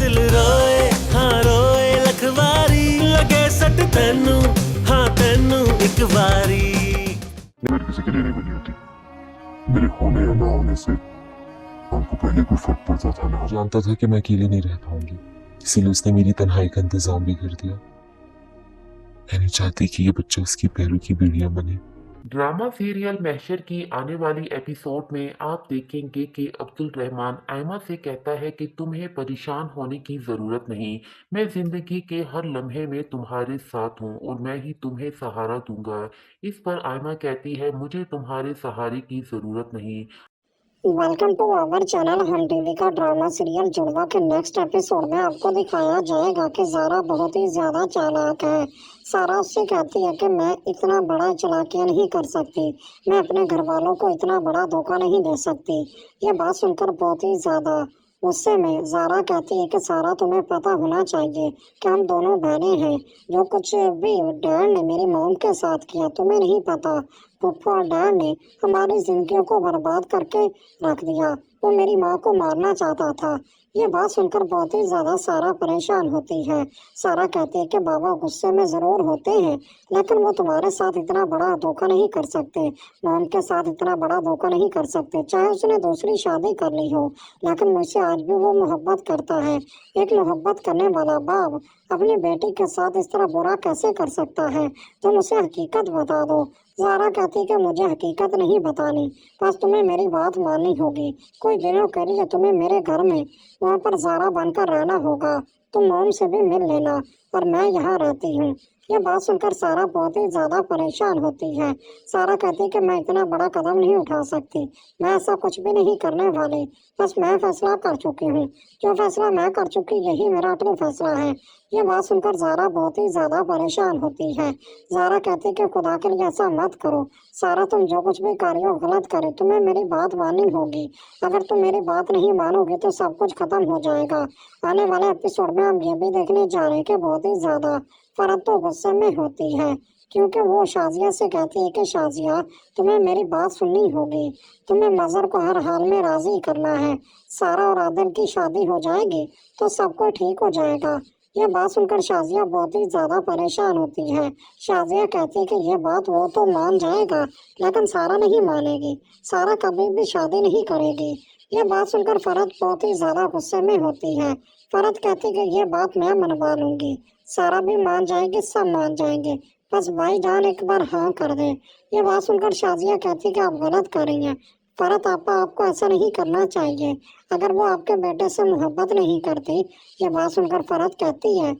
दिल रोए हाँ रोए लख वारी लगे सट तैनू हाँ तैनू एक वारी। मेरी किसी के लिए नहीं बनी होती, मेरे होने या ना होने से हमको पहले कोई फर्क पड़ता था ना। जानता था कि मैं अकेले नहीं रह पाऊंगी, इसीलिए उसने मेरी तन्हाई का इंतजाम भी कर दिया। मैं नहीं चाहती कि ये बच्चा उसकी पैरों की बेड़ियां बने। ड्रामा सीरियल महशर की आने वाली एपिसोड में आप देखेंगे कि अब्दुल रहमान आयमा से कहता है कि तुम्हें परेशान होने की ज़रूरत नहीं, मैं ज़िंदगी के हर लम्हे में तुम्हारे साथ हूँ और मैं ही तुम्हें सहारा दूंगा। इस पर आयमा कहती है मुझे तुम्हारे सहारे की ज़रूरत नहीं। Welcome to our channel. Hum TV का ड्रामा सीरियल जुड़वा के नेक्स्ट एपिसोड में आपको दिखाया जाएगा कि ज़ारा बहुत ही ज़्यादा चालाक है। सारा उससे कहती है कि मैं इतना बड़ा चालाकियाँ नहीं कर सकती, मैं अपने घर वालों को इतना बड़ा धोखा नहीं दे सकती। ये बात सुनकर बहुत ही ज़्यादा गुस्से में ज़ारा कहती है कि सारा तुम्हें पता होना चाहिए कि हम दोनों बहनें हैं। जो कुछ भी डैड ने मेरी मॉम के साथ किया तुम्हें नहीं पता। पप्पा और डैड ने हमारी जिंदगियों को बर्बाद करके रख दिया। वो मेरी माँ को मारना चाहता था। ये बात सुनकर बहुत ही ज़्यादा सारा परेशान होती है। सारा कहती है कि बाबा गुस्से में ज़रूर होते हैं, लेकिन वो तुम्हारे साथ इतना बड़ा धोखा नहीं कर सकते, मॉम के साथ इतना बड़ा धोखा नहीं कर सकते। चाहे उसने दूसरी शादी कर ली हो, लेकिन मुझसे आज भी वो मोहब्बत करता है। एक मोहब्बत करने वाला बाप अपनी बेटी के साथ इस तरह बुरा कैसे कर सकता है? तुम उसे हकीकत बता दो। ज़ारा कहती कि मुझे हकीकत नहीं बतानी, बस तुम्हें मेरी बात माननी होगी। कुछ दिनों के लिए तुम्हें मेरे घर में वहाँ पर ज़ारा बनकर रहना होगा। तुम मॉम से भी मिल लेना और मैं यहाँ रहती हूँ। ये बात सुनकर सारा बहुत ही ज़्यादा परेशान होती है। सारा कहती कि मैं इतना बड़ा कदम नहीं उठा सकती, मैं ऐसा कुछ भी नहीं करने वाली, बस मैं फैसला कर चुकी हूँ। जो फैसला मैं कर चुकी यही मेरा अटल फैसला है। ये बात सुनकर ज़ारा बहुत ही ज़्यादा परेशान होती है। ज़ारा कहती कि खुदा के लिए ऐसा मत करो सारा, तुम जो कुछ भी कर रही हो गलत करे, तुम्हें मेरी बात माननी होगी। अगर तुम मेरी बात नहीं मानोगे तो सब कुछ खत्म हो जाएगा। आने वाले एपिसोड में हम ये भी देखने जा रहे हैं कि बहुत ही ज़्यादा फरहत तो गुस्से में होती है, क्योंकि वो शाजिया से कहती है कि शाजिया तुम्हें मेरी बात सुननी होगी, तुम्हें मज़हर को हर हाल में राज़ी करना है। सारा और आदिल की शादी हो जाएगी तो सब कुछ ठीक हो जाएगा। यह बात सुनकर शाजिया बहुत ही ज़्यादा परेशान होती है। शाजिया कहती है कि यह बात वो तो मान जाएगा, लेकिन सारा नहीं मानेगी, सारा कभी भी शादी नहीं करेगी। यह बात सुनकर फरहत बहुत ही ज़्यादा गुस्से में होती है। फरहत कहती है कि यह बात मैं मनवा लूँगी, सारा भी मान जाएगी, सब मान जाएंगे, बस भाईजान एक बार हाँ कर दे। ये बात सुनकर शाजिया कहती है कि आप गलत कर रही हैं फरहत, आपको ऐसा नहीं करना चाहिए। अगर वो आपके बेटे से मोहब्बत नहीं करती। ये बात सुनकर फरहत कहती है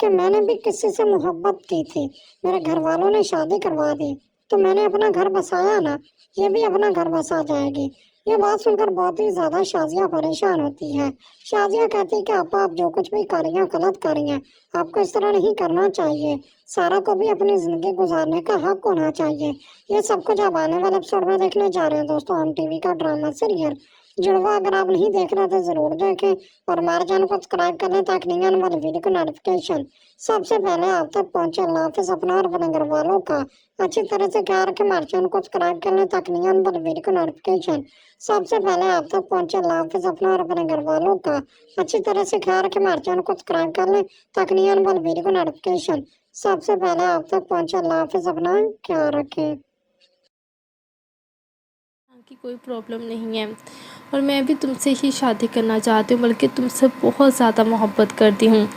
कि मैंने भी किसी से मोहब्बत की थी, मेरे घर वालों ने शादी करवा दी तो मैंने अपना घर बसाया ना, ये भी अपना घर बसा जाएगी। ये बात सुनकर बहुत ही ज़्यादा शाजिया परेशान होती है। शाजिया कहती है कि आप जो कुछ भी कर रही हैं गलत कर रही हैं, आपको इस तरह नहीं करना चाहिए। सारा को भी अपनी ज़िंदगी गुजारने का हक होना चाहिए। ये सब कुछ आप आने वाले एपिसोड में देखने जा रहे हैं दोस्तों, हम टीवी का ड्रामा सीरियल जुड़वा। अगर आप नहीं देख रहे तो ज़रूर देखें और हमारे चैनल को सब्सक्राइब कर लें ताकि नहीं आने वाली वीडियो का नोटिफिकेशन सबसे पहले आप तक पहुँचे। अल्लाह हाफ़िज़। अपना और अपने घर वालों का अच्छी तरह से ख्याल रखें। हमारे चैनल को सब्सक्राइब कर लें ताकि नहीं आने वाली वीडियो का नोटिफिकेशन सबसे पहले आप तक पहुँचे। अल्लाह हाफ़िज़। अपना और अपने घर वालों का अच्छी तरह से ख्याल रखें। हमारे चैनल को सब्सक्राइब कर लें ताकि नहीं आने वाली वीडियो का नोटिफिकेशन सबसे पहले आप तक पहुँचे। अल्लाह हाफ़िज़। अपना ख्याल रखें। की कोई प्रॉब्लम नहीं है और मैं भी तुमसे ही शादी करना चाहती हूँ, बल्कि तुमसे बहुत ज़्यादा मोहब्बत करती हूँ।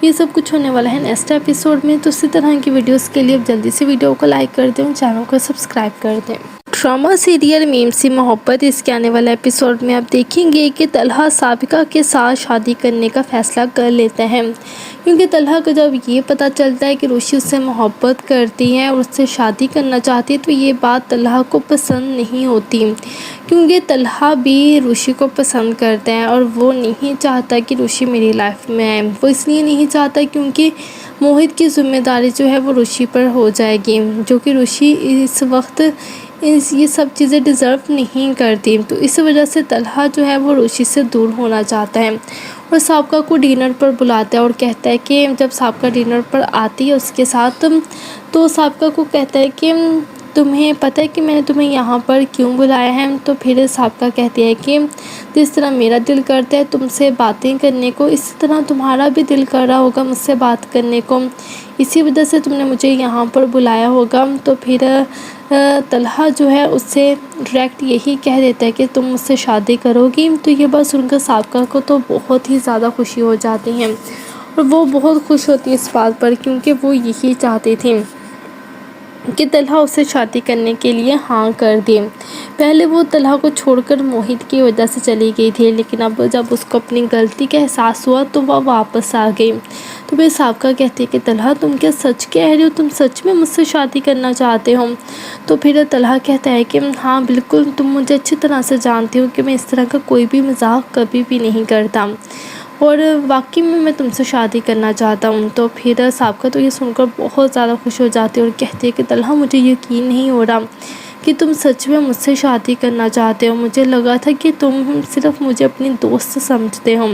ये सब कुछ होने वाला है नेक्स्ट एपिसोड में, तो इसी तरह की वीडियोस के लिए अब जल्दी से वीडियो को लाइक कर दें, चैनल को सब्सक्राइब कर दें। ड्रामा सीरियल मीम सी मोहब्बत इसके आने वाले एपिसोड में आप देखेंगे कि तलहा साबिका के साथ शादी करने का फ़ैसला कर लेते हैं, क्योंकि तलहा को जब ये पता चलता है कि रुशी उससे मोहब्बत करती है और उससे शादी करना चाहती है तो ये बात तलहा को पसंद नहीं होती, क्योंकि तलहा भी रुशी को पसंद करता है और वो नहीं चाहता कि रुशी मेरी लाइफ में आए। वो इसलिए नहीं चाहता क्योंकि मोहित की ज़िम्मेदारी जो है वो रुशी पर हो जाएगी, जो कि रुशी इस वक्त ये सब चीज़ें डिज़र्व नहीं करती। तो इस वजह से तलहा जो है वो रुशी से दूर होना चाहता है और साबिका को डिनर पर बुलाता है और कहता है कि जब साबिका डिनर पर आती है उसके साथ तो साबिका को कहता है कि तुम्हें पता है कि मैंने तुम्हें यहाँ पर क्यों बुलाया है। तो फिर साबका कहती है कि जिस तरह मेरा दिल करता है तुमसे बातें करने को, इसी तरह तुम्हारा भी दिल कर रहा होगा मुझसे बात करने को, इसी वजह से तुमने मुझे यहाँ पर बुलाया होगा। तो फिर तलहा जो है उससे डायरेक्ट यही कह देता है कि तुम मुझसे शादी करोगी। तो ये बात सुनकर साबका को तो बहुत ही ज़्यादा खुशी हो जाती है और वो बहुत खुश होती है इस बात पर, क्योंकि वो यही चाहती थी कि तलहा उससे शादी करने के लिए हाँ कर दे। पहले वो तलहा को छोड़कर मोहित की वजह से चली गई थी, लेकिन अब जब उसको अपनी गलती का एहसास हुआ तो वह वापस आ गई। तो फिर साबका कहती है कि तलहा तुम क्या सच कह रही हो, तुम सच में मुझसे शादी करना चाहते हो। तो फिर तलहा कहता है कि हाँ बिल्कुल, तुम मुझे अच्छी तरह से जानती हो कि मैं इस तरह का कोई भी मजाक कभी भी नहीं करता और वाकई में मैं तुमसे शादी करना चाहता हूँ। तो फिर साबका तो ये सुनकर बहुत ज़्यादा खुश हो जाती है और कहती है कि तलहा मुझे यकीन नहीं हो रहा कि तुम सच में मुझसे शादी करना चाहते हो, मुझे लगा था कि तुम सिर्फ मुझे अपनी दोस्त समझते हो।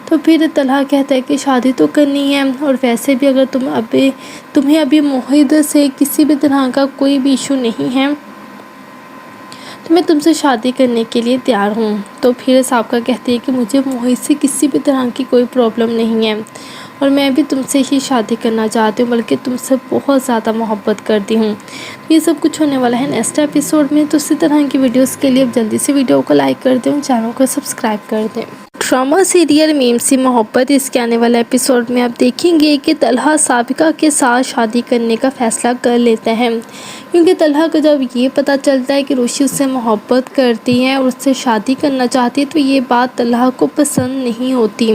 तो फिर तलहा कहता है कि शादी तो करनी है और वैसे भी अगर तुम्हें अभी मोहित से किसी भी तरह का कोई भी इशू नहीं है तो मैं तुमसे शादी करने के लिए तैयार हूँ। तो फिर साबका कहती है कि मुझे मोहित से किसी भी तरह की कोई प्रॉब्लम नहीं है और मैं भी तुमसे ही शादी करना चाहती हूँ, बल्कि तुमसे बहुत ज़्यादा मोहब्बत करती हूँ। ये सब कुछ होने वाला है नेक्स्ट एपिसोड में। तो इसी तरह की वीडियोस के लिए अब जल्दी से वीडियो को लाइक कर दें, चैनल को सब्सक्राइब कर दें। ड्रामा सीरियल मीम सी मोहब्बत इसके आने वाले एपिसोड में आप देखेंगे कि तलहा साबिका के साथ शादी करने का फैसला कर लेता है, क्योंकि तलहा को जब ये पता चलता है कि रुशी उससे मोहब्बत करती है और उससे शादी करना चाहती है तो ये बात तलहा को पसंद नहीं होती,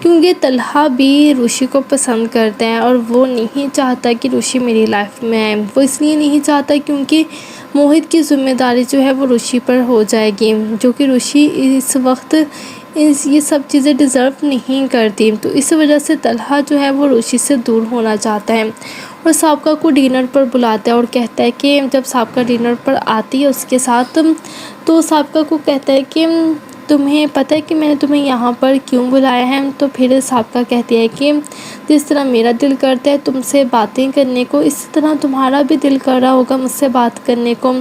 क्योंकि तलहा भी रुशी को पसंद करता है और वो नहीं चाहता कि रुशी मेरी लाइफ में आए। वो इसलिए नहीं चाहता क्योंकि मोहित की जिम्मेदारी जो है वो रुशी पर हो जाएगी, जो कि रुशी इस वक्त ये सब चीज़ें डिज़र्व नहीं करती। तो इस वजह से तलहा जो है वो रुशी से दूर होना चाहता है और साबका को डिनर पर बुलाता है और कहता है कि जब साबका डिनर पर आती है उसके साथ तो साबका को कहता है कि तुम्हें पता है कि मैंने तुम्हें यहाँ पर क्यों बुलाया है। तो फिर साबका कहती है कि जिस तरह मेरा दिल करता है तुमसे बातें करने को, इसी तरह तुम्हारा भी दिल कर रहा होगा मुझसे बात करने को,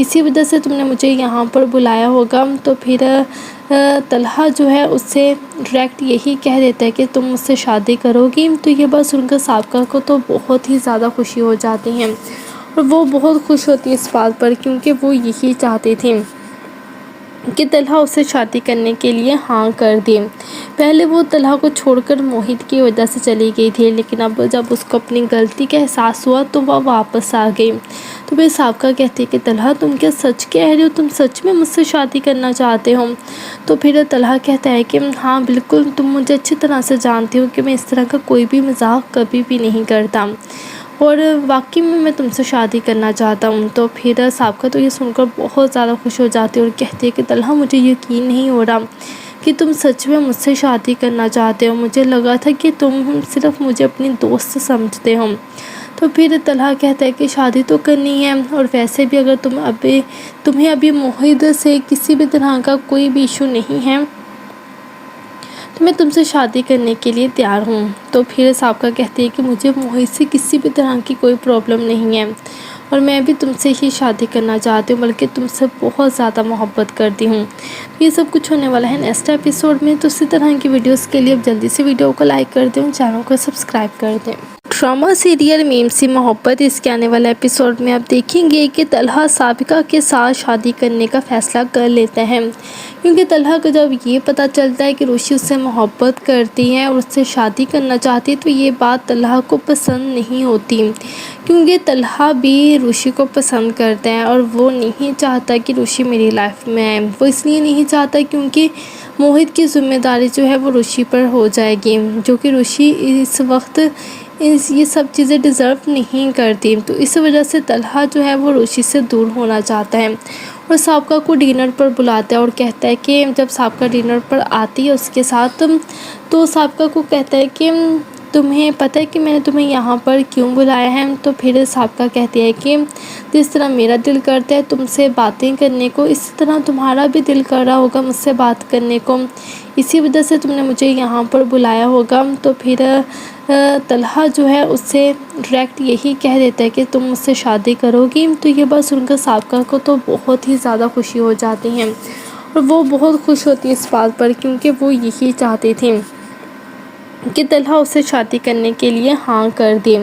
इसी वजह से तुमने मुझे यहाँ पर बुलाया होगा। तो फिर तलहा जो है उससे डायरेक्ट यही कह देता है कि तुम मुझसे शादी करोगी। तो ये बात सुनकर साबका को तो बहुत ही ज़्यादा खुशी हो जाती है और वो बहुत खुश होती है इस बात पर, क्योंकि वो यही चाहती थी कि तलहा उससे शादी करने के लिए हाँ कर दे। पहले वो तलहा को छोड़कर मोहित की वजह से चली गई थी, लेकिन अब जब उसको अपनी गलती का एहसास हुआ तो वह वापस आ गई। तो फिर साबका कहती है कि तलहा तुम क्या सच कह रही हो, तुम सच में मुझसे शादी करना चाहते हो। तो फिर तलहा कहता है कि हाँ बिल्कुल, तुम मुझे अच्छी तरह से जानती हो कि मैं इस तरह का कोई भी मजाक कभी भी नहीं करता और वाकई में मैं तुमसे शादी करना चाहता हूँ। तो फिर साबका तो ये सुनकर बहुत ज़्यादा खुश हो जाती है और कहती है कि तलहा मुझे यकीन नहीं हो रहा कि तुम सच में मुझसे शादी करना चाहते हो, मुझे लगा था कि तुम सिर्फ मुझे अपनी दोस्त समझते हो। तो फिर तलहा कहता है कि शादी तो करनी है और वैसे भी अगर तुम्हें अभी मोहित से किसी भी तरह का कोई भी इशू नहीं है तो मैं तुमसे शादी करने के लिए तैयार हूँ। तो फिर साबका कहती है कि मुझे मोहित से किसी भी तरह की कोई प्रॉब्लम नहीं है और मैं भी तुमसे ही शादी करना चाहती हूँ, बल्कि तुमसे बहुत ज़्यादा मोहब्बत करती हूँ। ये सब कुछ होने वाला है नेक्स्ट एपिसोड में। तो इसी तरह की वीडियोस के लिए अब जल्दी से वीडियो को लाइक कर दें, चैनल को सब्सक्राइब कर दें। ड्रामा सीरियल मीम सी मोहब्बत इसके आने वाले एपिसोड में आप देखेंगे कि तलहा साबिका के साथ शादी करने का फैसला कर लेता है, क्योंकि तलहा को जब ये पता चलता है कि रुशी उससे मोहब्बत करती है और उससे शादी करना चाहती है तो ये बात तलहा को पसंद नहीं होती, क्योंकि तलहा भी रुशी को पसंद करता है और वो नहीं चाहता कि रुशी मेरी लाइफ में आए। वो इसलिए नहीं चाहता क्योंकि मोहित की जिम्मेदारी जो है वो रुशी पर हो जाएगी, जो कि रुशी इस वक्त ये सब चीज़ें डिज़र्व नहीं करती। तो इस वजह से तलहा जो है वो रुशी से दूर होना चाहता है और साबका को डिनर पर बुलाता है और कहता है कि जब साबका डिनर पर आती है उसके साथ तो साबका को कहता है कि तुम्हें पता है कि मैंने तुम्हें यहाँ पर क्यों बुलाया है। तो फिर साबका कहती है कि जिस तरह मेरा दिल करता है तुमसे बातें करने को, इसी तरह तुम्हारा भी दिल कर रहा होगा मुझसे बात करने को, इसी वजह से तुमने मुझे यहाँ पर बुलाया होगा। तो फिर तलहा जो है उससे डायरेक्ट यही कह देता है कि तुम मुझसे शादी करोगी। तो ये बात सुनकर साबिका को तो बहुत ही ज़्यादा खुशी हो जाती है और वो बहुत खुश होती है इस बात पर, क्योंकि वो यही चाहती थी कि तलहा उससे शादी करने के लिए हाँ कर दे।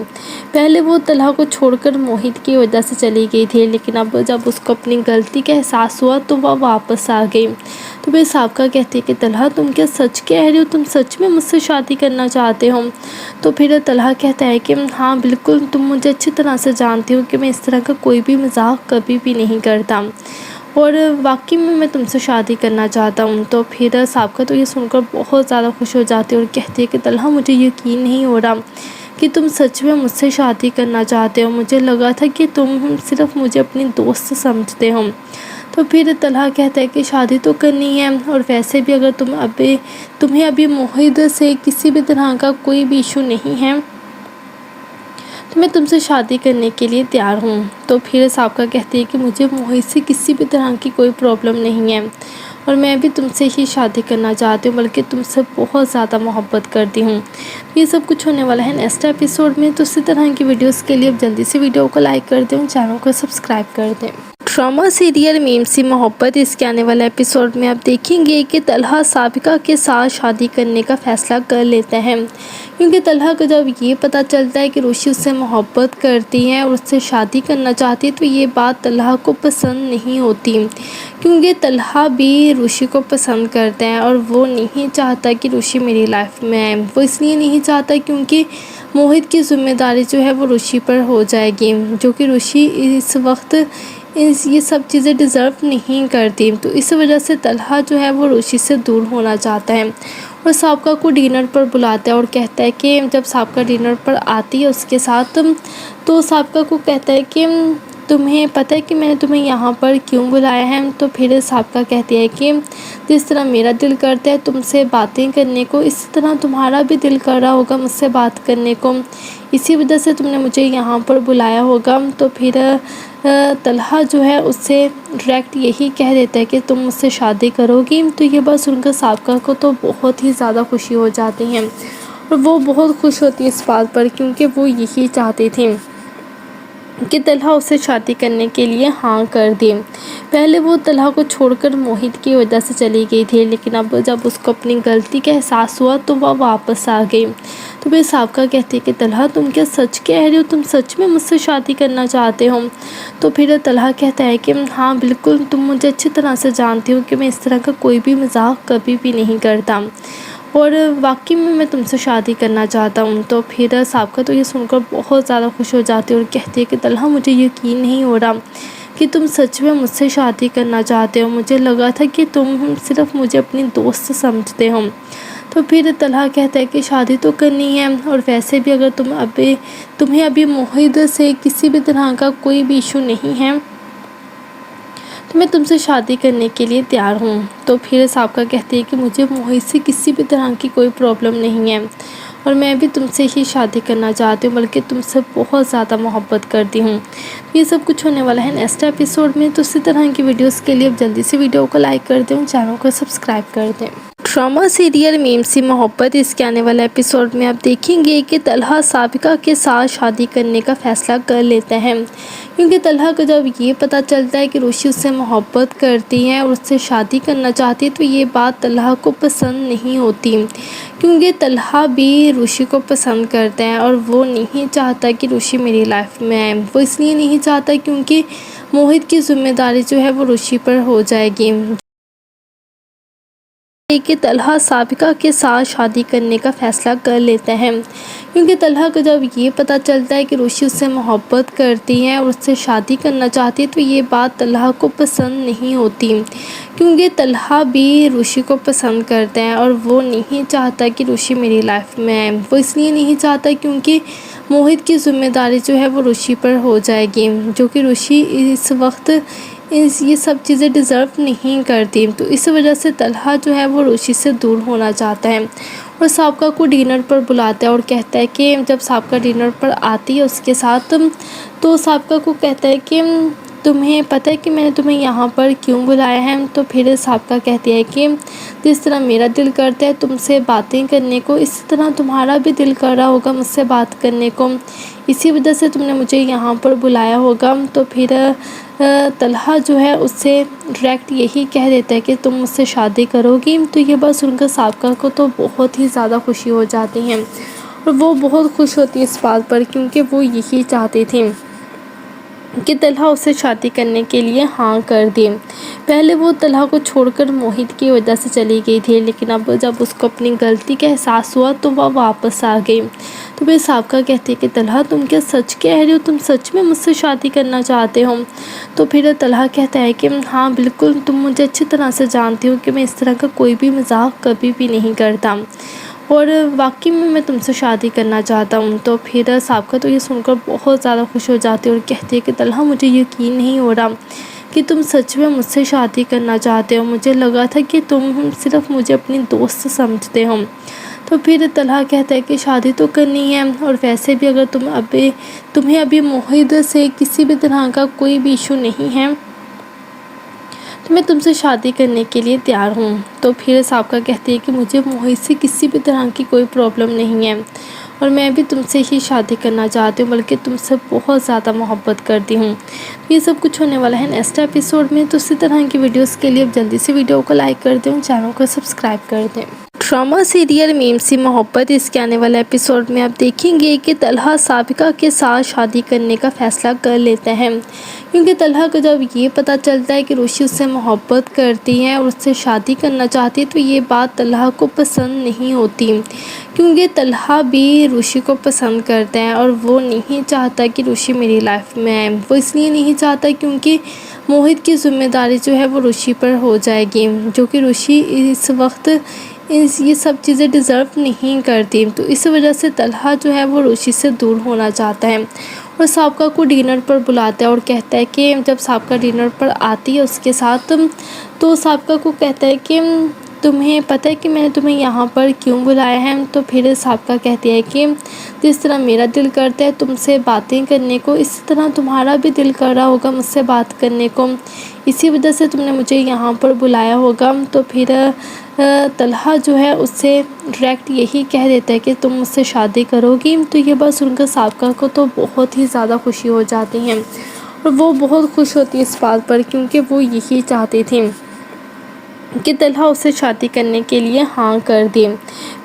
पहले वो तलहा को छोड़कर मोहित की वजह से चली गई थी, लेकिन अब जब उसको अपनी गलती का एहसास हुआ तो वह वापस आ गई। तो फिर साबिका कहती है कि तलहा तुम क्या सच कह रहे हो, तुम सच में मुझसे शादी करना चाहते हो? तो फिर तलहा कहता है कि हाँ बिल्कुल, तुम मुझे अच्छी तरह से जानती हो कि मैं इस तरह का कोई भी मजाक कभी भी नहीं करता और वाकई में मैं तुमसे शादी करना चाहता हूँ। तो फिर साबिका तो ये सुनकर बहुत ज़्यादा खुश हो जाती है और कहती है कि तलहा मुझे यकीन नहीं हो रहा कि तुम सच में मुझसे शादी करना चाहते हो, मुझे लगा था कि तुम सिर्फ मुझे अपनी दोस्त समझते हो। तो फिर तलहा कहता है कि शादी तो करनी है और वैसे भी अगर तुम्हें अभी मोहित से किसी भी तरह का कोई भी इशू नहीं है तो मैं तुमसे शादी करने के लिए तैयार हूँ। तो फिर साबिका कहती है कि मुझे मोहित से किसी भी तरह की कोई प्रॉब्लम नहीं है और मैं भी तुमसे ही शादी करना चाहती हूँ, बल्कि तुमसे बहुत ज़्यादा मोहब्बत करती हूँ। ये सब कुछ होने वाला है नेक्स्ट एपिसोड में। तो इसी तरह की वीडियोस के लिए अब जल्दी से वीडियो को लाइक कर दें, चैनल को सब्सक्राइब कर दें। ड्रामा सीरियल मीम सी मोहब्बत इसके आने वाले एपिसोड में आप देखेंगे कि तलहा साबिका के साथ शादी करने का फैसला कर लेता है, क्योंकि तलहा को जब ये पता चलता है कि रुशी उससे मोहब्बत करती है और उससे शादी करना चाहती है तो ये बात तलहा को पसंद नहीं होती, क्योंकि तलहा भी रुशी को पसंद करता है और वो नहीं चाहता कि रुशी मेरी लाइफ में आए। वो इसलिए नहीं चाहता क्योंकि मोहित की जिम्मेदारी जो है वो रुशी पर हो जाएगी, जो कि रुशी इस वक्त ये सब चीज़ें डिज़र्व नहीं करती। तो इस वजह से तलहा जो है वो रुशी से दूर होना चाहता है और साबिका को डिनर पर बुलाता है और कहता है कि जब साबिका डिनर पर आती है उसके साथ तो साबिका को कहता है कि तुम्हें पता है कि मैंने तुम्हें यहाँ पर क्यों बुलाया है? तो फिर साबिका कहती है कि जिस तरह मेरा दिल करता है तुमसे बातें करने को, इसी तरह तुम्हारा भी दिल कर रहा होगा मुझसे बात करने को, इसी वजह से तुमने मुझे यहाँ पर बुलाया होगा। तो फिर तलहा जो है उससे डायरेक्ट यही कह देता है कि तुम मुझसे शादी करोगी। तो ये बात सुनकर साबिका को तो बहुत ही ज़्यादा खुशी हो जाती है और वो बहुत खुश होती है इस बात पर, क्योंकि वो यही चाहती थी कि तलहा उससे शादी करने के लिए हाँ कर दे। पहले वो तलहा को छोड़कर मोहित की वजह से चली गई थी, लेकिन अब जब उसको अपनी गलती का एहसास हुआ तो वह वापस आ गई। तो फिर साबिका कहती है कि तलहा तुम क्या सच कह रहे हो, तुम सच में मुझसे शादी करना चाहते हो? तो फिर तलहा कहता है कि हाँ बिल्कुल, तुम मुझे अच्छी तरह से जानती हो कि मैं इस तरह का कोई भी मजाक कभी भी नहीं करता और वाकई में मैं तुमसे शादी करना चाहता हूँ। तो फिर साबिका तो ये सुनकर बहुत ज़्यादा खुश हो जाती है और कहती है कि तलहा मुझे यकीन नहीं हो रहा कि तुम सच में मुझसे शादी करना चाहते हो, मुझे लगा था कि तुम सिर्फ मुझे अपनी दोस्त समझते हो। तो फिर तलहा कहता है कि शादी तो करनी है और वैसे भी अगर तुम्हें अभी मोहित से किसी भी तरह का कोई भी इशू नहीं है तो मैं तुमसे शादी करने के लिए तैयार हूँ। तो फिर साबिका कहती है कि मुझे मोहित से किसी भी तरह की कोई प्रॉब्लम नहीं है और मैं भी तुमसे ही शादी करना चाहती हूँ, बल्कि तुमसे बहुत ज़्यादा मोहब्बत करती हूँ। ये सब कुछ होने वाला है नेक्स्ट एपिसोड में। तो इसी तरह की वीडियोस के लिए अब जल्दी से वीडियो को लाइक कर दें, चैनल को सब्सक्राइब कर दें। ड्रामा सीरियल मीम सी मोहब्बत इसके आने वाले एपिसोड में आप देखेंगे कि तलहा साबिका के साथ शादी करने का फैसला कर लेता है, क्योंकि तलहा को जब ये पता चलता है कि रुशी उससे मोहब्बत करती है और उससे शादी करना चाहती है तो ये बात तलहा को पसंद नहीं होती, क्योंकि तलहा भी रुशी को पसंद करता है और वो नहीं चाहता कि रुशी मेरी लाइफ में आए। वो इसलिए नहीं चाहता क्योंकि मोहित की जिम्मेदारी जो है वो रुशी पर हो जाएगी, कि तलहा साबिका के साथ शादी करने का फैसला कर लेता है, क्योंकि तलहा को जब ये पता चलता है कि रुशी उससे मोहब्बत करती है और उससे शादी करना चाहती है तो ये बात तलहा को पसंद नहीं होती, क्योंकि तलहा भी रुशी को पसंद करता है और वो नहीं चाहता कि रुशी मेरी लाइफ में आए। वो इसलिए नहीं चाहता क्योंकि मोहित की जिम्मेदारी जो है वो रुशी पर हो जाएगी, जो कि रुशी इस वक्त ये सब चीज़ें डिज़र्व नहीं करती। तो इस वजह से तलहा जो है वो रुशी से दूर होना चाहता है और साबिका को डिनर पर बुलाता है और कहता है कि जब साबिका डिनर पर आती है उसके साथ तो साबिका को कहता है कि तुम्हें पता है कि मैंने तुम्हें यहाँ पर क्यों बुलाया है? तो फिर साबका कहती है कि जिस तरह मेरा दिल करता है तुमसे बातें करने को, इसी तरह तुम्हारा भी दिल कर रहा होगा मुझसे बात करने को, इसी वजह से तुमने मुझे यहाँ पर बुलाया होगा। तो फिर तलहा जो है उससे डायरेक्ट यही कह देता है कि तुम मुझसे शादी करोगी। तो ये बात सुनकर साबका को तो बहुत ही ज़्यादा खुशी हो जाती है और वो बहुत खुश होती है इस बात पर, क्योंकि वो यही चाहती थी कि तलहा उससे शादी करने के लिए हाँ कर दे। पहले वो तलहा को छोड़कर मोहित की वजह से चली गई थी, लेकिन अब जब उसको अपनी गलती का एहसास हुआ तो वह वापस आ गई। तो फिर साबका कहती है कि तलहा तुम क्या सच कह रही हो? तुम सच में मुझसे शादी करना चाहते हो? तो फिर तलहा कहता है कि हाँ बिल्कुल, तुम मुझे अच्छी तरह से जानती हो कि मैं इस तरह का कोई भी मजाक कभी भी नहीं करता और वाकई में मैं तुमसे शादी करना चाहता हूँ। तो फिर साबका तो ये सुनकर बहुत ज़्यादा खुश हो जाती है और कहती है कि तलहा मुझे यकीन नहीं हो रहा कि तुम सच में मुझसे शादी करना चाहते हो। मुझे लगा था कि तुम सिर्फ मुझे अपनी दोस्त समझते हो। तो फिर तलहा कहता है कि शादी तो करनी है और वैसे भी अगर तुम्हें अभी मोहित से किसी भी तरह का कोई भी इशू नहीं है तो मैं तुमसे शादी करने के लिए तैयार हूँ। तो फिर साबका कहती है कि मुझे मोहित से किसी भी तरह की कोई प्रॉब्लम नहीं है और मैं भी तुमसे ही शादी करना चाहती हूँ, बल्कि तुमसे बहुत ज़्यादा मोहब्बत करती हूँ। ये सब कुछ होने वाला है नेक्स्ट एपिसोड में। तो इसी तरह की वीडियोस के लिए अब जल्दी से वीडियो को लाइक कर दें, चैनल को सब्सक्राइब कर दें। ड्रामा सीरियल मीम सी मोहब्बत, इसके आने वाले एपिसोड में आप देखेंगे कि तलहा साबिका के साथ शादी करने का फैसला कर लेता है, क्योंकि तलहा को जब ये पता चलता है कि रुशी उससे मोहब्बत करती है और उससे शादी करना चाहती है तो ये बात तलहा को पसंद नहीं होती, क्योंकि तलहा भी रुशी को पसंद करता है और वो नहीं चाहता कि रुशी मेरी लाइफ में आए। वो इसलिए नहीं चाहता क्योंकि मोहित की जिम्मेदारी जो है वो रुशी पर हो जाएगी, जो कि रुशी इस वक्त ये सब चीज़ें डिज़र्व नहीं करती। तो इस वजह से तलहा जो है वो रुशी से दूर होना चाहता है और साबका को डिनर पर बुलाता है और कहता है कि जब साबका डिनर पर आती है उसके साथ तो साबका को कहता है कि तुम्हें पता है कि मैंने तुम्हें यहाँ पर क्यों बुलाया है? तो फिर साबका कहती है कि जिस तरह मेरा दिल करता है तुमसे बातें करने को, इसी तरह तुम्हारा भी दिल कर रहा होगा मुझसे बात करने को, इसी वजह से तुमने मुझे यहाँ पर बुलाया होगा। तो फिर तलहा जो है उससे डायरेक्ट यही कह देता है कि तुम मुझसे शादी करोगी। तो ये बात सुनकर साबका को तो बहुत ही ज़्यादा खुशी हो जाती है और वो बहुत खुश होती है इस बात पर, क्योंकि वो यही चाहती थी कि तलहा उससे शादी करने के लिए हाँ कर दे।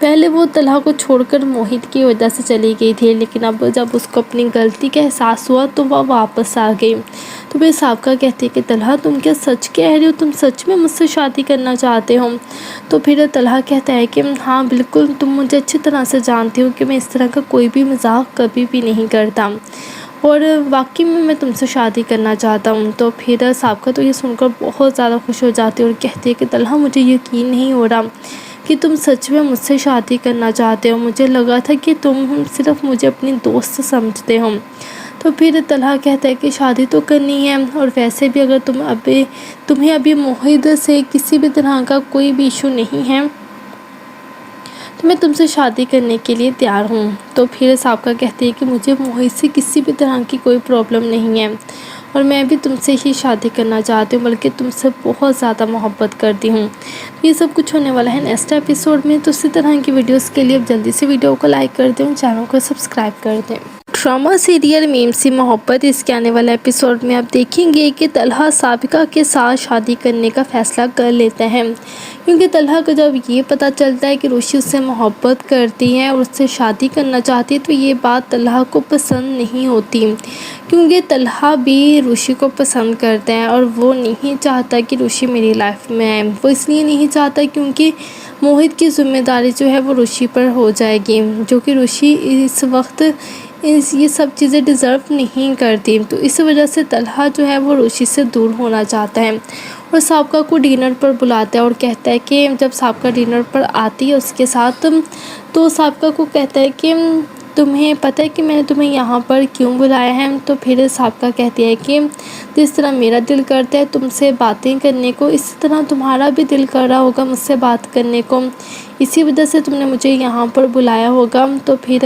पहले वो तलहा को छोड़कर मोहित की वजह से चली गई थी, लेकिन अब जब उसको अपनी गलती का एहसास हुआ तो वह वापस आ गई। तो फिर साबका कहती है कि तलहा तुम क्या सच कह रही हो? तुम सच में मुझसे शादी करना चाहते हो? तो फिर तलहा कहता है कि हाँ बिल्कुल, तुम मुझे अच्छी तरह से जानती हो कि मैं इस तरह का कोई भी मजाक कभी भी नहीं करता और वाकई में मैं तुमसे शादी करना चाहता हूँ। तो फिर साबका तो ये सुनकर बहुत ज़्यादा खुश हो जाती है और कहती है कि तलहा मुझे यकीन नहीं हो रहा कि तुम सच में मुझसे शादी करना चाहते हो। मुझे लगा था कि तुम सिर्फ मुझे अपनी दोस्त समझते हो। तो फिर तलहा कहता है कि शादी तो करनी है और वैसे भी अगर तुम्हें अभी मोहित से किसी भी तरह का कोई भी इशू नहीं है तो मैं तुमसे शादी करने के लिए तैयार हूँ। तो फिर साबका कहती है कि मुझे मोहित से किसी भी तरह की कोई प्रॉब्लम नहीं है और मैं भी तुमसे ही शादी करना चाहती हूँ, बल्कि तुमसे बहुत ज़्यादा मोहब्बत करती हूँ। ये सब कुछ होने वाला है नेक्स्ट एपिसोड में। तो इसी तरह की वीडियोस के लिए अब जल्दी से वीडियो को लाइक कर दें, चैनल को सब्सक्राइब कर दें। ड्रामा सीरियल मीम सी मोहब्बत, इसके आने वाले एपिसोड में आप देखेंगे कि तलहा साबिका के साथ शादी करने का फैसला कर लेता है, क्योंकि तलहा को जब ये पता चलता है कि रुशी उससे मोहब्बत करती है और उससे शादी करना चाहती है तो ये बात तलहा को पसंद नहीं होती, क्योंकि तलहा भी रुशी को पसंद करता है और वो नहीं चाहता कि रुशी मेरी लाइफ में आए। वो इसलिए नहीं चाहता क्योंकि मोहित की जिम्मेदारी जो है वो रुशी पर हो जाएगी, जो कि रुशी इस वक्त ये सब चीज़ें डिज़र्व नहीं करती। तो इस वजह से तलहा जो है वो रुशी से दूर होना चाहता है और साबका को डिनर पर बुलाता है और कहता है कि जब साबका डिनर पर आती है उसके साथ तो साबका को कहता है कि तुम्हें पता है कि मैंने तुम्हें यहाँ पर क्यों बुलाया है? तो फिर साबका कहती है कि जिस तरह मेरा दिल करता है तुमसे बातें करने को, इसी तरह तुम्हारा भी दिल कर रहा होगा मुझसे बात करने को, इसी वजह से तुमने मुझे यहाँ पर बुलाया होगा। तो फिर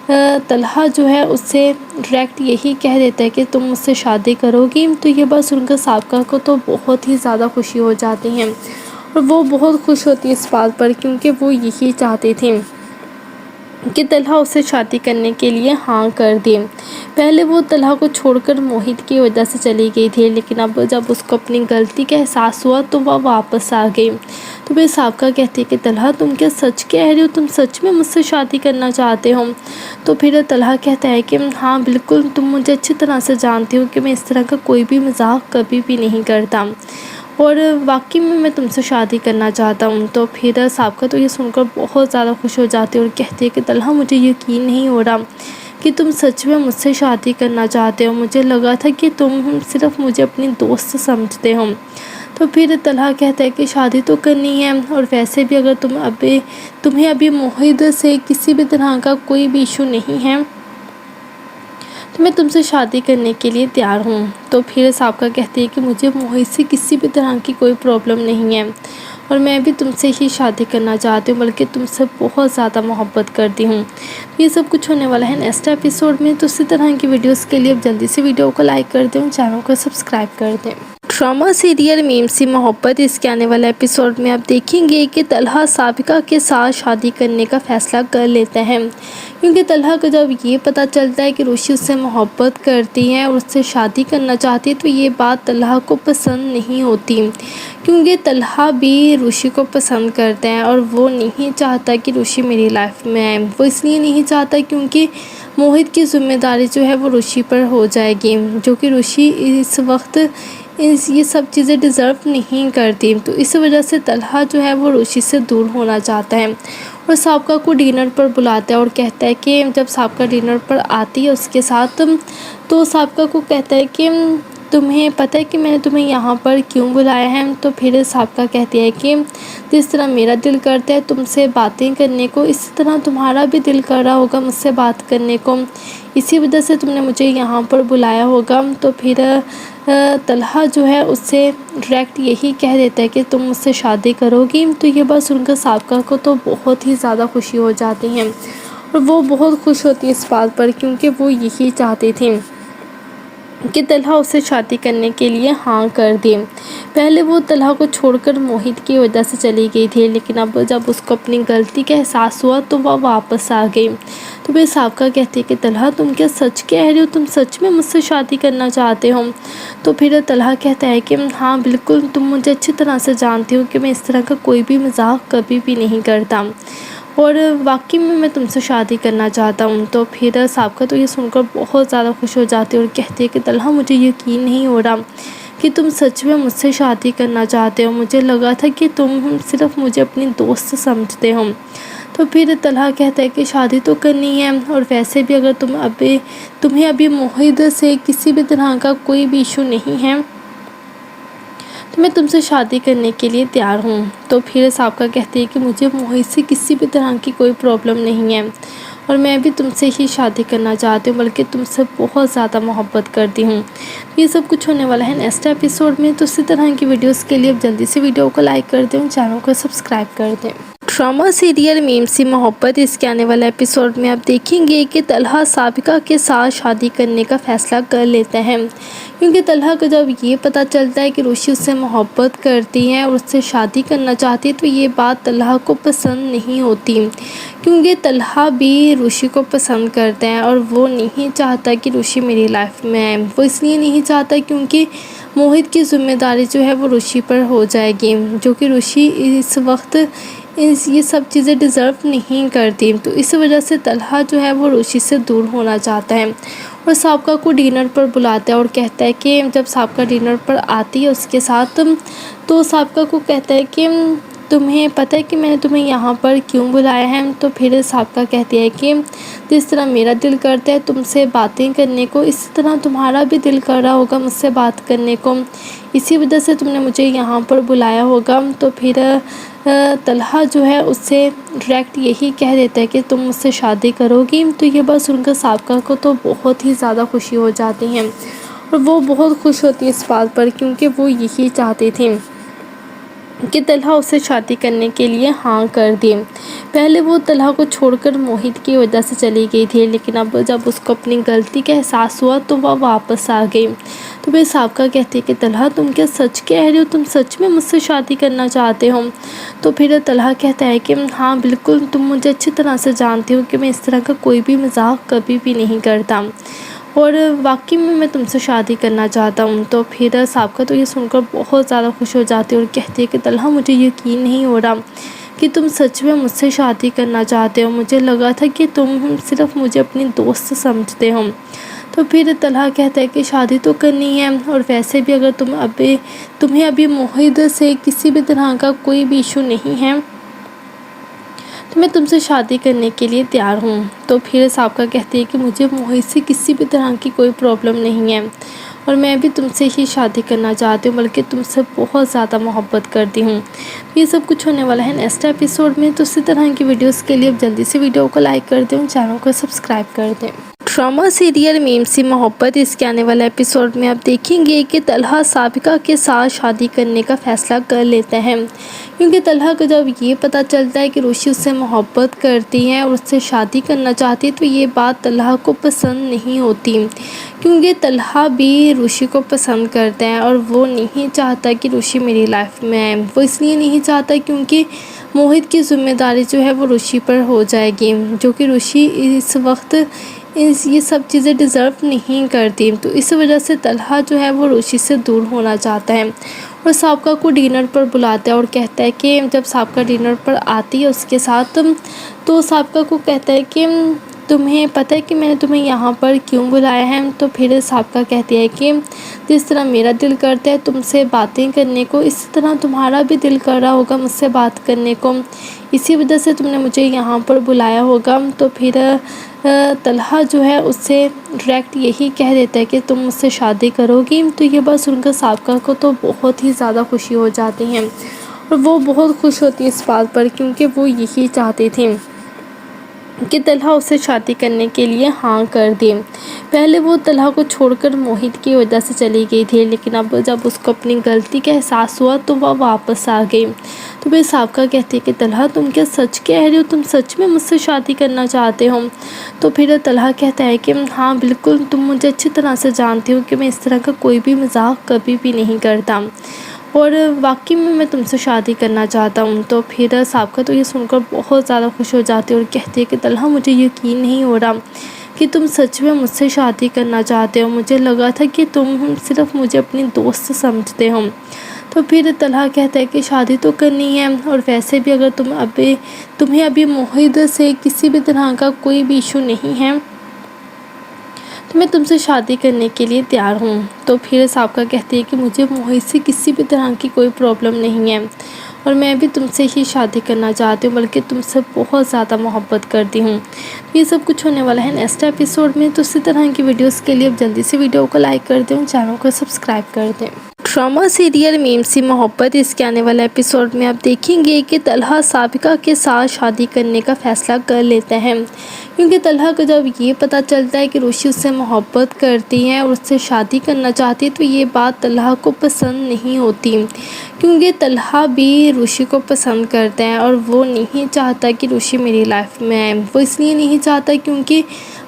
तलहा जो है उससे डायरेक्ट यही कह देता है कि तुम मुझसे शादी करोगी। तो ये बात सुनकर साबिका को तो बहुत ही ज़्यादा खुशी हो जाती है और वो बहुत खुश होती है इस बात पर, क्योंकि वो यही चाहती थी कि तलहा उससे शादी करने के लिए हाँ कर दे। पहले वो तलहा को छोड़कर मोहित की वजह से चली गई थी, लेकिन अब जब उसको अपनी गलती का एहसास हुआ तो वह वापस आ गई। तो फिर साबिका कहती है कि तलहा तुम क्या सच कह रहे हो, तुम सच में मुझसे शादी करना चाहते हो? तो फिर तलहा कहता है कि हाँ बिल्कुल, तुम मुझे अच्छी तरह से जानती हो कि मैं इस तरह का कोई भी मजाक कभी भी नहीं करता और वाकई में मैं तुमसे शादी करना चाहता हूँ। तो फिर साबिका तो ये सुनकर बहुत ज़्यादा खुश हो जाती है और कहती है कि तलहा मुझे यकीन नहीं हो रहा कि तुम सच में मुझसे शादी करना चाहते हो, मुझे लगा था कि तुम सिर्फ मुझे अपनी दोस्त समझते हो। तो फिर तलहा कहता है कि शादी तो करनी है और वैसे भी अगर तुम्हें अभी मोहित से किसी भी तरह का कोई भी इशू नहीं है तो मैं तुमसे शादी करने के लिए तैयार हूँ। तो फिर साबिका कहती है कि मुझे मोहित से किसी भी तरह की कोई प्रॉब्लम नहीं है और मैं भी तुमसे ही शादी करना चाहती हूँ, बल्कि तुमसे बहुत ज़्यादा मोहब्बत करती हूँ। ये सब कुछ होने वाला है नेक्स्ट एपिसोड में। तो इसी तरह की वीडियोस के लिए अब जल्दी से वीडियो को लाइक कर दें, चैनल को सब्सक्राइब कर दें। ड्रामा सीरियल मीम सी मोहब्बत इसके आने वाले एपिसोड में आप देखेंगे कि तलहा साबिका के साथ शादी करने का फैसला कर लेता है, क्योंकि तलहा को जब ये पता चलता है कि रुशी उससे मोहब्बत करती है और उससे शादी करना चाहती है तो ये बात तलहा को पसंद नहीं होती, क्योंकि तलहा भी रुशी को पसंद करता है और वो नहीं चाहता कि रुशी मेरी लाइफ में आए। वो इसलिए नहीं चाहता क्योंकि मोहित की जिम्मेदारी जो है वो रुशी पर हो जाएगी, जो कि रुशी इस वक्त ये सब चीज़ें डिज़र्व नहीं करती। तो इस वजह से तलहा जो है वो रुशी से दूर होना चाहता है और साबिका को डिनर पर बुलाता है और कहता है कि जब साबिका डिनर पर आती है उसके साथ तो साबिका को कहता है कि तुम्हें पता है कि मैंने तुम्हें यहाँ पर क्यों बुलाया है? तो फिर साबिका कहती है कि जिस तरह मेरा दिल करता है तुमसे बातें करने को, इसी तरह तुम्हारा भी दिल कर रहा होगा मुझसे बात करने को, इसी वजह से तुमने मुझे यहाँ पर बुलाया होगा। तो फिर तलहा जो है उससे डायरेक्ट यही कह देता है कि तुम मुझसे शादी करोगी। तो ये बात सुनकर साबिका को तो बहुत ही ज़्यादा खुशी हो जाती है और वो बहुत खुश होती है इस बात पर, क्योंकि वो यही चाहती थी कि तलहा उससे शादी करने के लिए हाँ कर दे। पहले वो तलहा को छोड़कर मोहित की वजह से चली गई थी, लेकिन अब जब उसको अपनी गलती का एहसास हुआ तो वह वापस आ गई। तो फिर साबिका कहती है कि तलहा तुम क्या सच कह रहे हो, तुम सच में मुझसे शादी करना चाहते हो? तो फिर तलहा कहता है कि हाँ बिल्कुल, तुम मुझे अच्छी तरह से जानती हो कि मैं इस तरह का कोई भी मजाक कभी भी नहीं करता और वाकई में मैं तुमसे शादी करना चाहता हूँ। तो फिर साबिका तो ये सुनकर बहुत ज़्यादा खुश हो जाती है और कहती है कि तलहा मुझे यकीन नहीं हो रहा कि तुम सच में मुझसे शादी करना चाहते हो, मुझे लगा था कि तुम सिर्फ मुझे अपनी दोस्त समझते हो। तो फिर तलहा कहता है कि शादी तो करनी है और वैसे भी अगर तुम्हें अभी मोहित से किसी भी तरह का कोई भी इशू नहीं है तो मैं तुमसे शादी करने के लिए तैयार हूँ। तो फिर साबिका कहती है कि मुझे मोहित से किसी भी तरह की कोई प्रॉब्लम नहीं है और मैं भी तुमसे ही शादी करना चाहती हूँ, बल्कि तुमसे बहुत ज़्यादा मोहब्बत करती हूँ। ये सब कुछ होने वाला है नेक्स्ट एपिसोड में। तो इसी तरह की वीडियोस के लिए अब जल्दी से वीडियो को लाइक कर दें, चैनल को सब्सक्राइब कर दें। ड्रामा सीरियल मीम सी मोहब्बत इसके आने वाले एपिसोड में आप देखेंगे कि तलहा साबिका के साथ शादी करने का फैसला कर लेता है, क्योंकि तलहा को जब ये पता चलता है कि रुशी उससे मोहब्बत करती है और उससे शादी करना चाहती है तो ये बात तलहा को पसंद नहीं होती, क्योंकि तलहा भी रुशी को पसंद करता है और वो नहीं चाहता कि रुशी मेरी लाइफ में आए। वो इसलिए नहीं चाहता क्योंकि मोहित की जिम्मेदारी जो है वो रुशी पर हो जाएगी, जो कि रुशी इस वक्त ये सब चीज़ें डिज़र्व नहीं करती। तो इस वजह से तलहा जो है वो रुशी से दूर होना चाहता है और साबिका को डिनर पर बुलाता है और कहता है कि जब साबिका डिनर पर आती है उसके साथ तो साबिका को कहता है कि तुम्हें पता है कि मैंने तुम्हें यहाँ पर क्यों बुलाया है? तो फिर साबिका कहती है कि जिस तरह मेरा दिल करता है तुमसे बातें करने को, इसी तरह तुम्हारा भी दिल कर रहा होगा मुझसे बात करने को, इसी वजह से तुमने मुझे यहाँ पर बुलाया होगा। तो फिर तलहा जो है उससे डायरेक्ट यही कह देता है कि तुम मुझसे शादी करोगी। तो ये बात सुनकर साबिका को तो बहुत ही ज़्यादा खुशी हो जाती है और वो बहुत खुश होती है इस बात पर, क्योंकि वो यही चाहती थी کہ طلحہ اسے شادی کرنے کے لیے ہاں کر دی۔ پہلے وہ طلحہ کو چھوڑ کر موہت کی وجہ سے چلی گئی تھی، لیکن اب جب اس کو اپنی غلطی کا احساس ہوا تو وہ واپس آ گئی۔ تو پھر سابقہ کہتی ہے کہ طلحہ تم کیا سچ کہہ رہے ہو؟ تم سچ میں مجھ سے شادی کرنا چاہتے ہو؟ تو پھر طلحہ کہتا ہے کہ ہاں بالکل، تم مجھے اچھی طرح سے جانتے ہو کہ میں اس طرح کا کوئی بھی مذاق کبھی بھی نہیں کرتا، اور واقعی میں تم سے شادی کرنا چاہتا ہوں۔ تو پھر سابقہ تو یہ سن کر بہت زیادہ خوش ہو جاتی ہے اور کہتی ہے کہ طلحہ مجھے یقین نہیں ہو رہا کہ تم سچ میں مجھ سے شادی کرنا چاہتے ہو، مجھے لگا تھا کہ تم صرف مجھے اپنی دوست سمجھتے ہو۔ تو پھر طلحہ کہتا ہے کہ شادی تو کرنی ہے، اور ویسے بھی اگر تمہیں ابھی موہت سے کسی بھی طرح کا کوئی بھی ایشو نہیں ہے تو میں تم سے شادی کرنے کے لیے تیار ہوں۔ تو پھر سابقہ کہتی ہے کہ مجھے موہت سے کسی بھی طرح کی کوئی پرابلم نہیں ہے، اور میں بھی تم سے ہی شادی کرنا چاہتی ہوں، بلکہ تم سے بہت زیادہ محبت کرتی ہوں۔ یہ سب کچھ ہونے والا ہے نیکسٹ ایپیسوڈ میں، تو اسی طرح کی ویڈیوز کے لیے اب جلدی سے ویڈیو کو لائک کر دیں، چینل کو سبسکرائب کر دیں۔ ڈرامہ سیریل میم سی محبت، اس کے آنے والے ایپیسوڈ میں آپ دیکھیں گے کہ طلحہ سابقہ کے ساتھ شادی کرنے کا فیصلہ کر لیتا ہے، کیونکہ طلحہ کو جب یہ پتہ چلتا ہے کہ روشی اس سے محبت کرتی ہے اور اس سے شادی کرنا چاہتی ہے تو یہ بات طلحہ کو پسند نہیں ہوتی، کیونکہ طلحہ بھی روشی کو پسند کرتا ہے اور وہ نہیں چاہتا کہ روشی میری لائف میں آئے۔ وہ اس لیے نہیں چاہتا کیونکہ موہت کی ذمہ داری جو ہے وہ روشی پر ہو جائے گی، جو کہ روشی اس وقت یہ سب چیزیں ڈیزرو نہیں کرتی۔ تو اس وجہ سے طلحہ جو ہے وہ روشی سے دور ہونا چاہتا ہے اور سابقہ کو ڈنر پر بلاتا ہے اور کہتا ہے کہ جب سابقہ ڈنر پر آتی ہے اس کے ساتھ تو سابقہ کو کہتا ہے کہ تمہیں پتہ ہے کہ میں نے تمہیں یہاں پر کیوں بلایا ہے؟ تو پھر سابقہ کہتی ہے کہ جس طرح میرا دل کرتا ہے تم سے باتیں کرنے کو، اسی طرح تمہارا بھی دل کر رہا ہوگا مجھ سے بات کرنے کو، اسی وجہ سے تم نے مجھے یہاں پر بلایا ہوگا۔ تو پھر طلحہ جو ہے اس سے ڈائریکٹ یہی کہہ دیتا ہے کہ تم مجھ سے شادی کرو گی۔ تو یہ بات سن کر سابقہ کو تو بہت ہی زیادہ خوشی ہو جاتی ہے اور وہ بہت خوش ہوتی ہے اس بات پر، کیونکہ وہ یہی چاہتی تھی کہ طلحہ اسے شادی کرنے کے لیے ہاں کر دی۔ پہلے وہ طلحہ کو چھوڑ کر موہت کی وجہ سے چلی گئی تھی، لیکن اب جب اس کو اپنی غلطی کا احساس ہوا تو وہ واپس آ گئی۔ تو پھر سابقہ کہتی ہے کہ طلحہ تم کیا سچ کہہ رہے ہو؟ تم سچ میں مجھ سے شادی کرنا چاہتے ہو؟ تو پھر طلحہ کہتا ہے کہ ہاں بالکل، تم مجھے اچھی طرح سے جانتے ہو کہ میں اس طرح کا کوئی بھی مذاق کبھی بھی نہیں کرتا، اور واقعی میں تم سے شادی کرنا چاہتا ہوں۔ تو پھر سابقہ تو یہ سن کر بہت زیادہ خوش ہو جاتی ہے اور کہتی ہے کہ طلحہ مجھے یقین نہیں ہو رہا کہ تم سچ میں مجھ سے شادی کرنا چاہتے ہو، مجھے لگا تھا کہ تم صرف مجھے اپنی دوست سمجھتے ہو۔ تو پھر طلحہ کہتا ہے کہ شادی تو کرنی ہے، اور ویسے بھی اگر تمہیں ابھی موہت سے کسی بھی طرح کا کوئی بھی ایشو نہیں ہے تو میں تم سے شادی کرنے کے لیے تیار ہوں۔ تو پھر سابقہ کہتی ہے کہ مجھے موہت سے کسی بھی طرح کی کوئی پرابلم نہیں ہے، اور میں بھی تم سے ہی شادی کرنا چاہتی ہوں، بلکہ تم سے بہت زیادہ محبت کرتی ہوں۔ یہ سب کچھ ہونے والا ہے نیکسٹ ایپیسوڈ میں، تو اسی طرح کی ویڈیوز کے لیے اب جلدی سے ویڈیو کو لائک کر دیں، چینل کو سبسکرائب کر دیں۔ ڈرامہ سیریل میم سی محبت، اس کے آنے والے ایپیسوڈ میں آپ دیکھیں گے کہ طلحہ سابقہ کے ساتھ شادی کرنے کا فیصلہ کر لیتا ہے، کیونکہ طلحہ کو جب یہ پتہ چلتا ہے کہ روشی اس سے محبت کرتی ہے اور اس سے شادی کرنا چاہتی ہے تو یہ بات طلحہ کو پسند نہیں ہوتی، کیونکہ طلحہ بھی روشی کو پسند کرتا ہے اور وہ نہیں چاہتا کہ روشی میری لائف میں آئے۔ وہ اس لیے نہیں چاہتا کیونکہ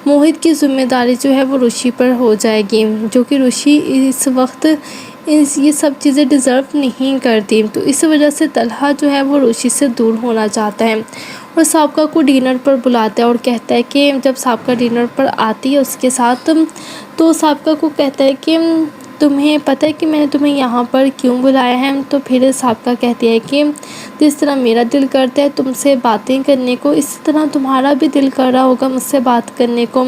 موہت کی ذمہ داری جو ہے وہ روشی پر ہو جائے گی، جو کہ روشی اس وقت یہ سب چیزیں ڈیزرو نہیں کرتی۔ تو اس وجہ سے طلحہ جو ہے وہ روشی سے دور ہونا چاہتا ہے اور سابقہ کو ڈنر پر بلاتا ہے اور کہتا ہے کہ جب سابقہ ڈنر پر آتی ہے اس کے ساتھ تو سابقہ کو کہتا ہے کہ تمہیں پتہ ہے کہ میں نے تمہیں یہاں پر کیوں بلایا ہے؟ تو پھر سابقہ کہتی ہے کہ جس طرح میرا دل کرتا ہے تم سے باتیں کرنے کو، اسی طرح تمہارا بھی دل کر رہا ہوگا مجھ سے بات کرنے کو،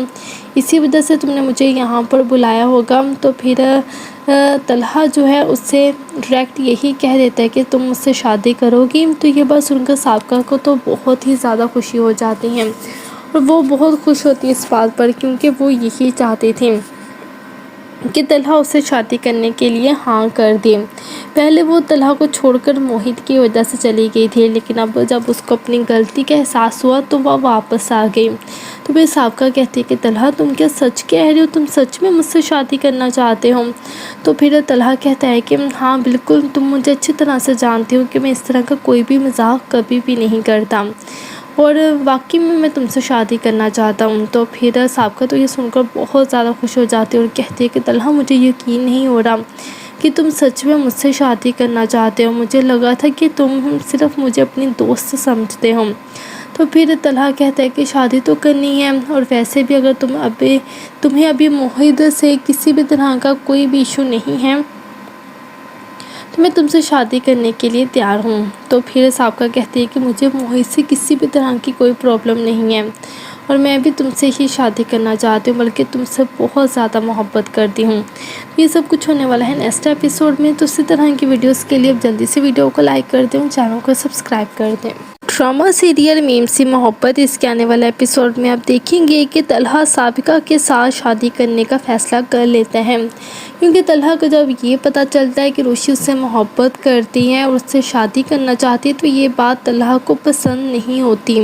اسی وجہ سے تم نے مجھے یہاں پر بلایا ہوگا۔ تو پھر طلحہ جو ہے اس سے ڈائریکٹ یہی کہہ دیتا ہے کہ تم مجھ سے شادی کرو گی۔ تو یہ بات سن کر سابقہ کو تو بہت ہی زیادہ خوشی ہو جاتی ہے اور وہ بہت خوش ہوتی ہے اس بات پر، کیونکہ وہ یہی چاہتی تھی کہ طلحہ اسے شادی کرنے کے لیے ہاں کر دے۔ پہلے وہ طلحہ کو چھوڑ کر موہت کی وجہ سے چلی گئی تھی، لیکن اب جب اس کو اپنی غلطی کا احساس ہوا تو وہ واپس آ گئی۔ تو پھر سابقہ کہتی ہے کہ طلحہ تم کیا سچ کہہ رہے ہو، تم سچ میں مجھ سے شادی کرنا چاہتے ہو؟ تو پھر طلحہ کہتا ہے کہ ہاں بالکل، تم مجھے اچھی طرح سے جانتے ہو کہ میں اس طرح کا کوئی بھی مذاق کبھی بھی نہیں کرتا، اور واقعی میں تم سے شادی کرنا چاہتا ہوں۔ تو پھر سابقہ تو یہ سن کر بہت زیادہ خوش ہو جاتی ہے اور کہتی ہے کہ طلحہ مجھے یقین نہیں ہو رہا کہ تم سچ میں مجھ سے شادی کرنا چاہتے ہو، مجھے لگا تھا کہ تم صرف مجھے اپنی دوست سمجھتے ہو۔ تو پھر طلحہ کہتا ہے کہ شادی تو کرنی ہے، اور ویسے بھی اگر تمہیں ابھی موہت سے کسی بھی طرح کا کوئی بھی ایشو نہیں ہے تو میں تم سے شادی کرنے کے لیے تیار ہوں۔ تو پھر سابقہ کہتی ہے کہ مجھے موہت سے کسی بھی طرح کی کوئی پرابلم نہیں ہے، اور میں بھی تم سے ہی شادی کرنا چاہتی ہوں، بلکہ تم سے بہت زیادہ محبت کرتی ہوں۔ یہ سب کچھ ہونے والا ہے نیکسٹ ایپیسوڈ میں، تو اسی طرح کی ویڈیوز کے لیے اب جلدی سے ویڈیو کو لائک کر دیں اور چینل کو سبسکرائب کر دیں۔ ڈرامہ سیریل میم سی محبت، اس کے آنے والے ایپیسوڈ میں آپ دیکھیں گے کہ طلحہ سابقہ کے ساتھ شادی کرنے کا فیصلہ کر لیتا ہے، کیونکہ طلحہ کو جب یہ پتہ چلتا ہے کہ روشی اس سے محبت کرتی ہے اور اس سے شادی کرنا چاہتی ہے تو یہ بات طلحہ کو پسند نہیں ہوتی،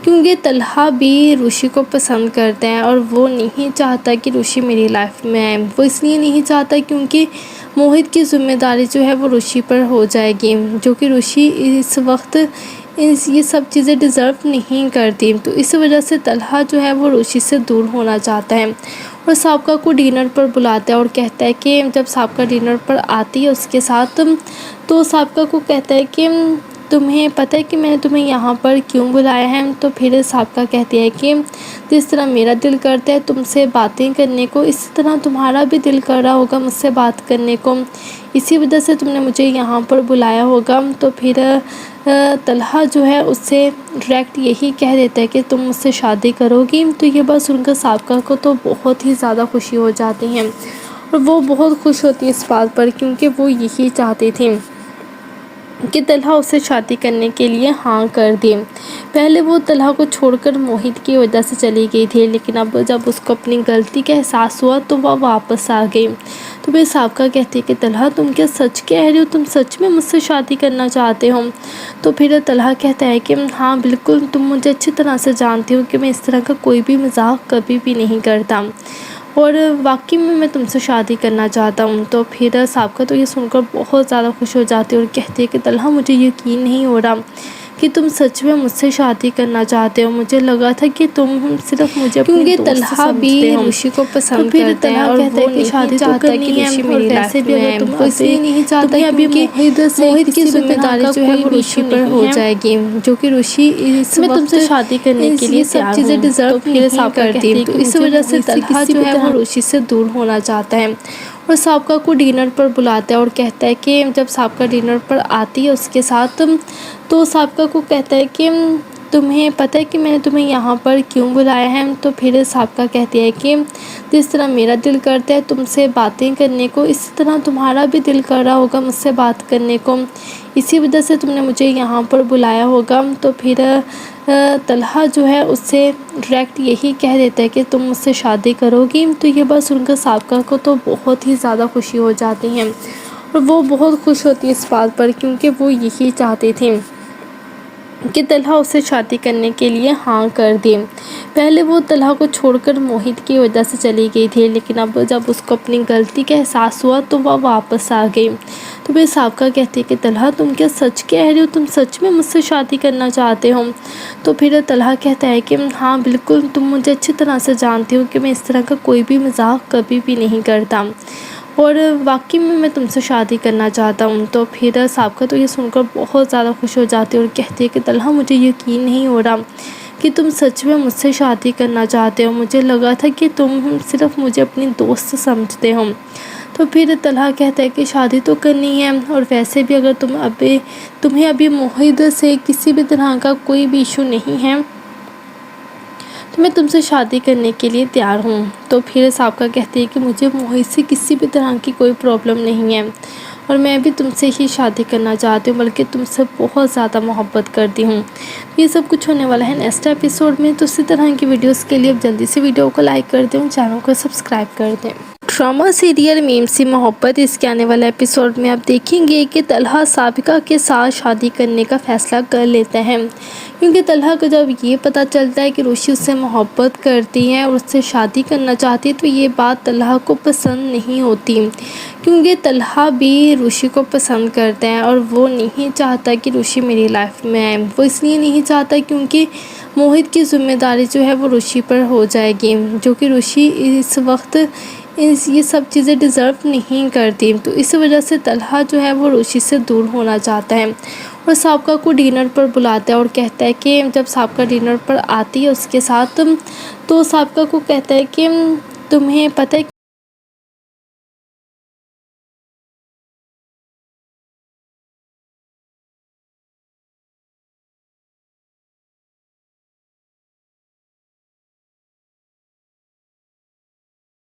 کیونکہ طلحہ بھی روشی کو پسند کرتا ہے اور وہ نہیں چاہتا کہ روشی میری لائف میں آئے۔ وہ اس لیے نہیں چاہتا کیونکہ موہت کی ذمہ داری جو ہے وہ روشی پر ہو جائے گی، جو کہ روشی اس وقت یہ سب چیزیں ڈیزرو نہیں کرتی۔ تو اس وجہ سے طلحہ جو ہے وہ روشی سے دور ہونا چاہتا ہے اور سابقہ کو ڈنر پر بلاتا ہے اور کہتا ہے کہ جب سابقہ ڈنر پر آتی ہے اس کے ساتھ، تو سابقہ کو کہتا ہے کہ تمہیں پتہ ہے کہ میں نے تمہیں یہاں پر کیوں بلایا ہے؟ تو پھر سابقہ کہتی ہے کہ جس طرح میرا دل کرتا ہے تم سے باتیں کرنے کو، اسی طرح تمہارا بھی دل کر رہا ہوگا مجھ سے بات کرنے کو، اسی وجہ سے تم نے مجھے یہاں پر بلایا ہوگا۔ تو پھر طلحہ جو ہے اس سے ڈائریکٹ یہی کہہ دیتا ہے کہ تم مجھ سے شادی کرو گی۔ تو یہ بات سن کر سابقہ کو تو بہت ہی زیادہ خوشی ہو جاتی ہے، اور وہ بہت خوش ہوتی ہے اس بات پر، کیونکہ وہ یہی چاہتی تھی کہ طلحہ اسے شادی کرنے کے لیے ہاں کر دے۔ پہلے وہ طلحہ کو چھوڑ کر موہت کی وجہ سے چلی گئی تھی، لیکن اب جب اس کو اپنی غلطی کا احساس ہوا تو وہ واپس آ گئی۔ تو پھر سابقہ کہتی ہے کہ طلحہ تم کیا سچ کہہ رہے ہو، تم سچ میں مجھ سے شادی کرنا چاہتے ہو؟ تو پھر طلحہ کہتا ہے کہ ہاں بالکل، تم مجھے اچھی طرح سے جانتے ہو کہ میں اس طرح کا کوئی بھی مذاق کبھی بھی نہیں کرتا، اور واقعی میں تم سے شادی کرنا چاہتا ہوں۔ تو پھر سابقہ تو یہ سن کر بہت زیادہ خوش ہو جاتی ہے اور کہتی ہے کہ طلحہ مجھے یقین نہیں ہو رہا کہ تم سچ میں مجھ سے شادی کرنا چاہتے ہو، مجھے لگا تھا کہ تم صرف مجھے اپنی دوست سمجھتے ہو۔ کیونکہ طلحہ بھی روشی کو پسند کرتا ہے اور وہ نہیں چاہتا کہ روشی میری لائف میں آئے۔ وہ اس لیے نہیں چاہتا کیونکہ موہت کی ذمہ داری جو ہے وہ روشی پر ہو جائے گی، جو کہ روشی اس وقت تم سے شادی کرنے کے لیے سب چیزیں ڈیزرو نہیں کرتی۔ تو اس وجہ سے طلحہ جو ہے وہ روشی سے دور ہونا چاہتا ہے اور سابقہ کو ڈنر پر بلاتا ہے اور کہتا ہے کہ جب سابقہ ڈنر پر آتی ہے اس کے ساتھ، تو سابقہ کو کہتا ہے کہ تمہیں پتہ ہے کہ میں نے تمہیں یہاں پر کیوں بلایا ہے؟ تو پھر سابقہ کہتی ہے کہ جس طرح میرا دل کرتا ہے تم سے باتیں کرنے کو، اسی طرح تمہارا بھی دل کر رہا ہوگا مجھ سے بات کرنے کو، اسی وجہ سے تم نے مجھے یہاں پر بلایا ہوگا۔ تو پھر طلحہ جو ہے اس سے ڈائریکٹ یہی کہہ دیتا ہے کہ تم مجھ سے شادی کرو گی۔ تو یہ بات سن کر سابقہ کو تو بہت ہی زیادہ خوشی ہو جاتی ہے، اور وہ بہت خوش ہوتی ہے اس بات پر، کیونکہ وہ یہی چاہتی تھی کہ طلحہ اسے شادی کرنے کے لیے ہاں کر دے۔ پہلے وہ طلحہ کو چھوڑ کر موہت کی وجہ سے چلی گئی تھی، لیکن اب جب اس کو اپنی غلطی کا احساس ہوا تو وہ واپس آ گئی۔ تو پھر سابقہ کہتی ہے کہ طلحہ تم کیا سچ کہہ رہے ہو، تم سچ میں مجھ سے شادی کرنا چاہتے ہو؟ تو پھر طلحہ کہتا ہے کہ ہاں بالکل، تم مجھے اچھی طرح سے جانتے ہو کہ میں اس طرح کا کوئی بھی مذاق کبھی بھی نہیں کرتا، اور واقعی میں تم سے شادی کرنا چاہتا ہوں۔ تو پھر سابقہ تو یہ سن کر بہت زیادہ خوش ہو جاتی ہے اور کہتی ہے کہ طلحہ مجھے یقین نہیں ہو رہا کہ تم سچ میں مجھ سے شادی کرنا چاہتے ہو، مجھے لگا تھا کہ تم صرف مجھے اپنی دوست سمجھتے ہو۔ تو پھر طلحہ کہتا ہے کہ شادی تو کرنی ہے، اور ویسے بھی اگر تمہیں ابھی موہت سے کسی بھی طرح کا کوئی بھی ایشو نہیں ہے تو میں تم سے شادی کرنے کے لیے تیار ہوں۔ تو پھر سابقہ کہتی ہے کہ مجھے موہت سے کسی بھی طرح کی کوئی پرابلم نہیں ہے، اور میں بھی تم سے ہی شادی کرنا چاہتی ہوں، بلکہ تم سے بہت زیادہ محبت کرتی ہوں۔ یہ سب کچھ ہونے والا ہے نیکسٹ ایپیسوڈ میں، تو اسی طرح کی ویڈیوز کے لیے اب جلدی سے ویڈیو کو لائک کر دیں اور چینل کو سبسکرائب کر دیں۔ ड्रामा सीरियल मीम से मोहब्बत इसके आने वाले एपिसोड में आप देखेंगे कि तलहा साबिका के साथ शादी करने का फैसला कर लेता है, क्योंकि तलहा को जब ये पता चलता है कि रुशी उससे मोहब्बत करती है और उससे शादी करना चाहती है तो ये बात तलहा को पसंद नहीं होती, क्योंकि तलहा भी रुशी को पसंद करता है और वो नहीं चाहता कि रुशी मेरी लाइफ में आए। वो इसलिए नहीं चाहता क्योंकि मोहित की जिम्मेदारी जो है वो रुशी पर हो जाएगी, जो कि रुशी इस वक्त ये सब चीज़ें डिज़र्व नहीं करती। तो इस वजह से तलहा जो है वो रुशी से दूर होना चाहता है और साबिका को डिनर पर बुलाता है और कहता है कि जब साबिका डिनर पर आती है उसके साथ तो साबिका को कहता है कि तुम्हें पता है